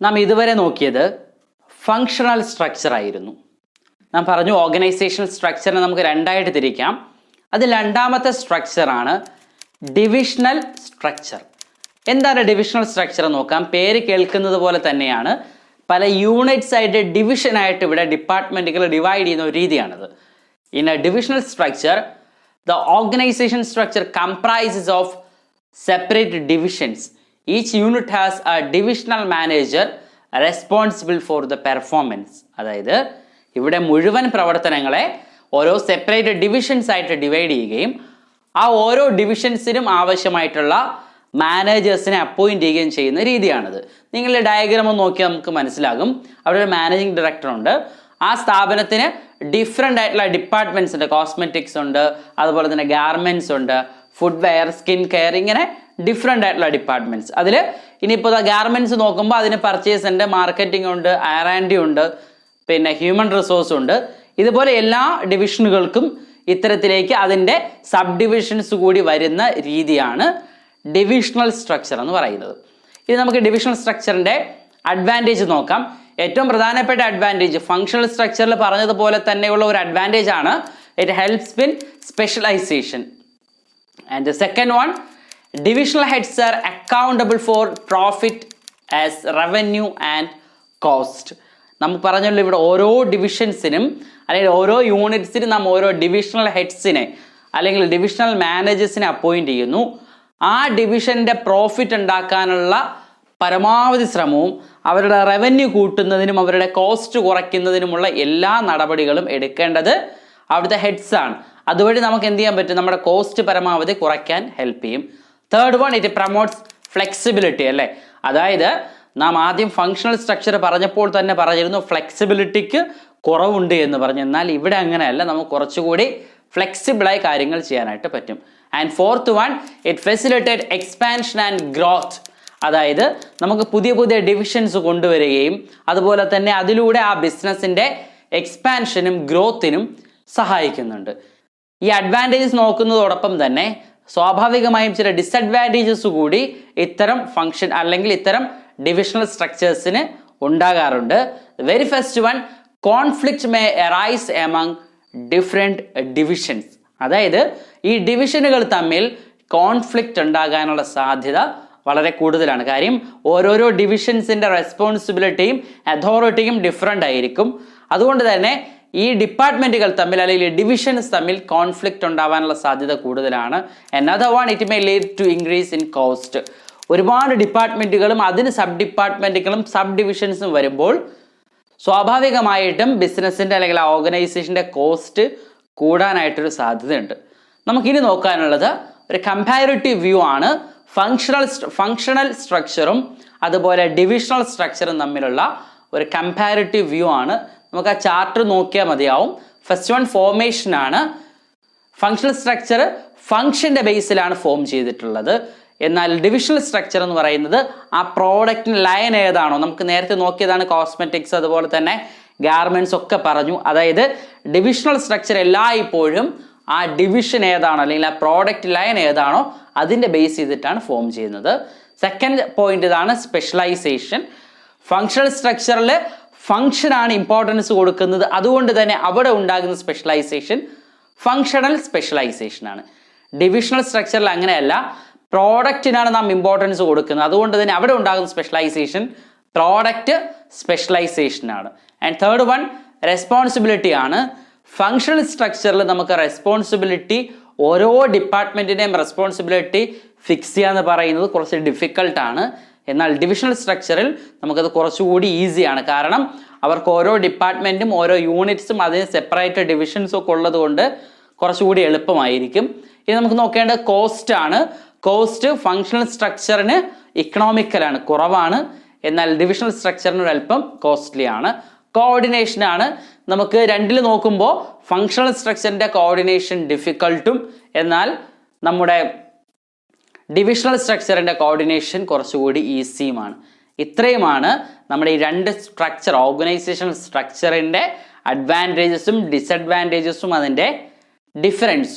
നാം ഇതുവരെ നോക്കിയത് ഫങ്ഷണൽ സ്ട്രക്ചർ ആയിരുന്നു. നാം പറഞ്ഞു ഓർഗനൈസേഷണൽ സ്ട്രക്ചറിനെ നമുക്ക് രണ്ടായിട്ട് തിരിക്കാം. അതിൽ രണ്ടാമത്തെ സ്ട്രക്ചറാണ് ഡിവിഷണൽ സ്ട്രക്ചർ. എന്താണ് ഡിവിഷണൽ സ്ട്രക്ചർ നോക്കാം. പേര് കേൾക്കുന്നത് പോലെ തന്നെയാണ്, പല യൂണിറ്റ്സ് ആയിട്ട് ഡിവിഷനായിട്ട് ഇവിടെ ഡിപ്പാർട്ട്മെൻറ്റുകൾ ഡിവൈഡ് ചെയ്യുന്ന ഒരു രീതിയാണത്. In a divisional structure the organization structure comprises of separate divisions. Each unit has a divisional manager responsible for the performance. അതായത് ഇവിടെ മുഴുവൻ പ്രവർത്തനങ്ങളെ ഓരോ സെപ്പറേറ്റ് ഡിവിഷൻസ് ആയിട്ട് ഡിവൈഡ് ചെയ്യുകയും ആ ഓരോ ഡിവിഷൻസിനും ആവശ്യമായിട്ടുള്ള മാനേജേഴ്സിനെ അപ്പോയിൻറ്റ് ചെയ്യുകയും ചെയ്യുന്ന രീതിയാണിത്. നിങ്ങളുടെ ഡയഗ്രാം ഒന്ന് നോക്കിയാൽ നമുക്ക് മനസ്സിലാകും. അവിടെ ഒരു മാനേജിങ് ഡയറക്ടർ ഉണ്ട്. ആ സ്ഥാപനത്തിന് ഡിഫറെൻ്റ് ആയിട്ടുള്ള ഡിപ്പാർട്ട്മെൻറ്റ്സ് ഉണ്ട്. കോസ്മെറ്റിക്സ് ഉണ്ട്, അതുപോലെ തന്നെ ഗാർമെൻറ്റ്സ് ഉണ്ട്, ഫുഡ് വെയർ, സ്കിൻ കെയർ, ഇങ്ങനെ ഡിഫറെൻ്റ് ആയിട്ടുള്ള ഡിപ്പാർട്ട്മെൻറ്റ്സ്. അതിൽ ഇനിയിപ്പോൾ ഗാർമെൻറ്റ്സ് നോക്കുമ്പോൾ അതിന് പർച്ചേസ് ഉണ്ട്, മാർക്കറ്റിംഗ് ഉണ്ട്, R&D ഉണ്ട്, പിന്നെ ഹ്യൂമൻ റിസോഴ്സ് ഉണ്ട്. ഇതുപോലെ എല്ലാ ഡിവിഷനുകൾക്കും ഇത്തരത്തിലേക്ക് അതിൻ്റെ സബ് ഡിവിഷൻസ് കൂടി വരുന്ന രീതിയാണ് ഡിവിഷണൽ സ്ട്രക്ചർ എന്ന് പറയുന്നത്. ഇത് നമുക്ക് ഡിവിഷണൽ സ്ട്രക്ചറിൻ്റെ അഡ്വാൻറ്റേജ് നോക്കാം. ഏറ്റവും പ്രധാനപ്പെട്ട അഡ്വാൻറ്റേജ് ഫങ്ഷണൽ സ്ട്രക്ചറിൽ പറഞ്ഞതുപോലെ തന്നെയുള്ള ഒരു അഡ്വാൻറ്റേജ് ആണ്. It helps in specialisation. And the second one, divisional heads are accountable for profit as revenue and cost. നമുക്ക് പറഞ്ഞല്ലോ ഇവിടെ ഓരോ ഡിവിഷൻസിനും അല്ലെങ്കിൽ ഓരോ യൂണിറ്റ്സിനും നാം ഓരോ ഡിവിഷണൽ ഹെഡ്സിനെ അല്ലെങ്കിൽ ഡിവിഷണൽ മാനേജേഴ്സിനെ അപ്പോയിൻറ്റ് ചെയ്യുന്നു. ആ ഡിവിഷൻ്റെ പ്രോഫിറ്റ് ഉണ്ടാക്കാനുള്ള പരമാവധി ശ്രമവും അവരുടെ റവന്യൂ കൂട്ടുന്നതിനും അവരുടെ കോസ്റ്റ് കുറയ്ക്കുന്നതിനുമുള്ള എല്ലാ നടപടികളും എടുക്കേണ്ടത് അവിടുത്തെ ഹെഡ്സ് ആണ്. അതുവഴി നമുക്ക് എന്ത് ചെയ്യാൻ പറ്റും? നമ്മുടെ കോസ്റ്റ് പരമാവധി കുറയ്ക്കാൻ ഹെൽപ്പ് ചെയ്യും. Third one, it promotes flexibility അല്ലേ. അതായത് നാം ആദ്യം ഫങ്ഷണൽ സ്ട്രക്ചർ പറഞ്ഞപ്പോൾ തന്നെ പറഞ്ഞിരുന്നു ഫ്ലെക്സിബിലിറ്റിക്ക് കുറവുണ്ട് എന്ന് പറഞ്ഞു. എന്നാൽ ഇവിടെ അങ്ങനെയല്ല, നമുക്ക് കുറച്ചുകൂടി ഫ്ലെക്സിബിളായി കാര്യങ്ങൾ ചെയ്യാനായിട്ട് പറ്റും. And fourth one, it facilitate expansion and growth. അതായത് നമുക്ക് പുതിയ പുതിയ ഡിവിഷൻസ് കൊണ്ടുവരികയും അതുപോലെ തന്നെ അതിലൂടെ ആ ബിസിനസ്സിൻ്റെ എക്സ്പാൻഷനും ഗ്രോത്തിനും സഹായിക്കുന്നുണ്ട്. ഈ അഡ്വാൻറ്റേജസ് നോക്കുന്നതോടൊപ്പം തന്നെ സ്വാഭാവികമായും ചില ഡിസഡ്വാൻറ്റേജസ് കൂടി ഇത്തരം ഫങ്ഷൻ അല്ലെങ്കിൽ ഇത്തരം ഡിവിഷണൽ സ്ട്രക്ചേഴ്സിന് ഉണ്ടാകാറുണ്ട്. Very first one, conflict may arise among different divisions. അതായത് ഈ ഡിവിഷനുകൾ തമ്മിൽ കോൺഫ്ലിക്റ്റ് ഉണ്ടാകാനുള്ള സാധ്യത വളരെ കൂടുതലാണ്. കാര്യം ഓരോരോ ഡിവിഷൻസിൻ്റെ റെസ്പോൺസിബിലിറ്റിയും അതോറിറ്റിയും ഡിഫറെൻ്റ് ആയിരിക്കും. അതുകൊണ്ട് തന്നെ ഈ ഡിപ്പാർട്ട്മെൻറ്റുകൾ തമ്മിൽ അല്ലെങ്കിൽ ഡിവിഷൻസ് തമ്മിൽ കോൺഫ്ലിക്റ്റ് ഉണ്ടാവാനുള്ള സാധ്യത കൂടുതലാണ്. Another one, it may lead to increase in cost. ഒരുപാട് ഡിപ്പാർട്ട്മെൻറ്റുകളും അതിന് സബ് ഡിപ്പാർട്ട്മെൻറ്റുകളും സബ് ഡിവിഷൻസും വരുമ്പോൾ സ്വാഭാവികമായിട്ടും ബിസിനസ്സിൻ്റെ അല്ലെങ്കിൽ ആ ഓർഗനൈസേഷൻ്റെ കോസ്റ്റ് കൂടാനായിട്ടൊരു സാധ്യതയുണ്ട്. നമുക്കിനി നോക്കാനുള്ളത് ഒരു കമ്പാരിറ്റീവ് വ്യൂ ആണ്. ഫങ്ഷണൽ സ്ട്രക്ചറും അതുപോലെ ഡിവിഷണൽ സ്ട്രക്ചറും തമ്മിലുള്ള ഒരു കമ്പാരിറ്റീവ് വ്യൂ ആണ്. നമുക്ക് ആ ചാർട്ട് നോക്കിയാൽ മതിയാവും. ഫസ്റ്റ് വൺ ഫോർമേഷൻ ആണ്. ഫങ്ഷണൽ സ്ട്രക്ചർ ഫങ്ഷൻ്റെ ബേസിലാണ് ഫോം ചെയ്തിട്ടുള്ളത്. എന്നാൽ ഡിവിഷണൽ സ്ട്രക്ചർ എന്ന് പറയുന്നത് ആ പ്രോഡക്റ്റിന് ലൈൻ ഏതാണോ, നമുക്ക് നേരത്തെ നോക്കിയതാണ് കോസ്മെറ്റിക്സ് അതുപോലെ തന്നെ ഗാർമെൻറ്റ്സ് ഒക്കെ പറഞ്ഞു. അതായത് ഡിവിഷണൽ സ്ട്രക്ചർ എല്ലായ്പ്പോഴും ആ ഡിവിഷൻ ഏതാണോ അല്ലെങ്കിൽ ആ പ്രോഡക്റ്റ് ലൈൻ ഏതാണോ അതിൻ്റെ ബേസ് ചെയ്തിട്ടാണ് ഫോം ചെയ്യുന്നത്. സെക്കൻഡ് പോയിന്റ് ഇതാണ്, സ്പെഷ്യലൈസേഷൻ. ഫങ്ഷണൽ സ്ട്രക്ചറിൽ ഫങ്ഷനാണ് ഇമ്പോർട്ടൻസ് കൊടുക്കുന്നത്. അതുകൊണ്ട് തന്നെ അവിടെ ഉണ്ടാകുന്ന സ്പെഷ്യലൈസേഷൻ ഫങ്ഷണൽ സ്പെഷ്യലൈസേഷൻ ആണ്. ഡിവിഷണൽ സ്ട്രക്ചറിൽ അങ്ങനെയല്ല, പ്രോഡക്റ്റിനാണ് നാം ഇമ്പോർട്ടൻസ് കൊടുക്കുന്നത്. അതുകൊണ്ട് തന്നെ അവിടെ ഉണ്ടാകുന്ന സ്പെഷ്യലൈസേഷൻ പ്രോഡക്റ്റ് സ്പെഷ്യലൈസേഷൻ ആണ്. ആൻഡ് തേർഡ് വൺ, റെസ്പോൺസിബിലിറ്റി ആണ്. ഫങ്ഷണൽ സ്ട്രക്ചറിൽ നമുക്ക് റെസ്പോൺസിബിലിറ്റി ഓരോ ഡിപ്പാർട്ട്മെൻറ്റിൻ്റെയും റെസ്പോൺസിബിലിറ്റി ഫിക്സ് ചെയ്യുക എന്ന് പറയുന്നത് കുറച്ച് ഡിഫിക്കൽട്ടാണ്. എന്നാൽ ഡിവിഷണൽ സ്ട്രക്ചറിൽ നമുക്കത് കുറച്ചുകൂടി ഈസിയാണ്. കാരണം അവർക്ക് ഓരോ ഡിപ്പാർട്ട്മെൻറ്റും ഓരോ യൂണിറ്റ്സും അതിന് സെപ്പറേറ്റ് ഡിവിഷൻസും ഒക്കെ ഉള്ളത് കൊണ്ട് കുറച്ചുകൂടി എളുപ്പമായിരിക്കും. ഇനി നമുക്ക് നോക്കേണ്ടത് കോസ്റ്റ് ആണ്. കോസ്റ്റ് ഫങ്ഷണൽ സ്ട്രക്ചറിന് ഇക്കണോമിക്കലാണ്, കുറവാണ്. എന്നാൽ ഡിവിഷണൽ സ്ട്രക്ചറിന് ഒരല്പം കോസ്റ്റ്ലി ആണ്. കോർഡിനേഷൻ ആണ്. നമുക്ക് രണ്ടിൽ നോക്കുമ്പോൾ ഫങ്ഷണൽ സ്ട്രക്ചറിൻ്റെ കോർഡിനേഷൻ ഡിഫിക്കൽട്ടും എന്നാൽ നമ്മുടെ ഡിവിഷണൽ സ്ട്രക്ചറിൻ്റെ കോർഡിനേഷൻ കുറച്ചുകൂടി ഈസിയുമാണ്. ഇത്രയുമാണ് നമ്മുടെ ഈ രണ്ട് സ്ട്രക്ചർ ഓർഗനൈസേഷണൽ സ്ട്രക്ചറിൻ്റെ അഡ്വാൻറ്റേജസും ഡിസഡ്വാൻറ്റേജസും അതിൻ്റെ ഡിഫറൻസും.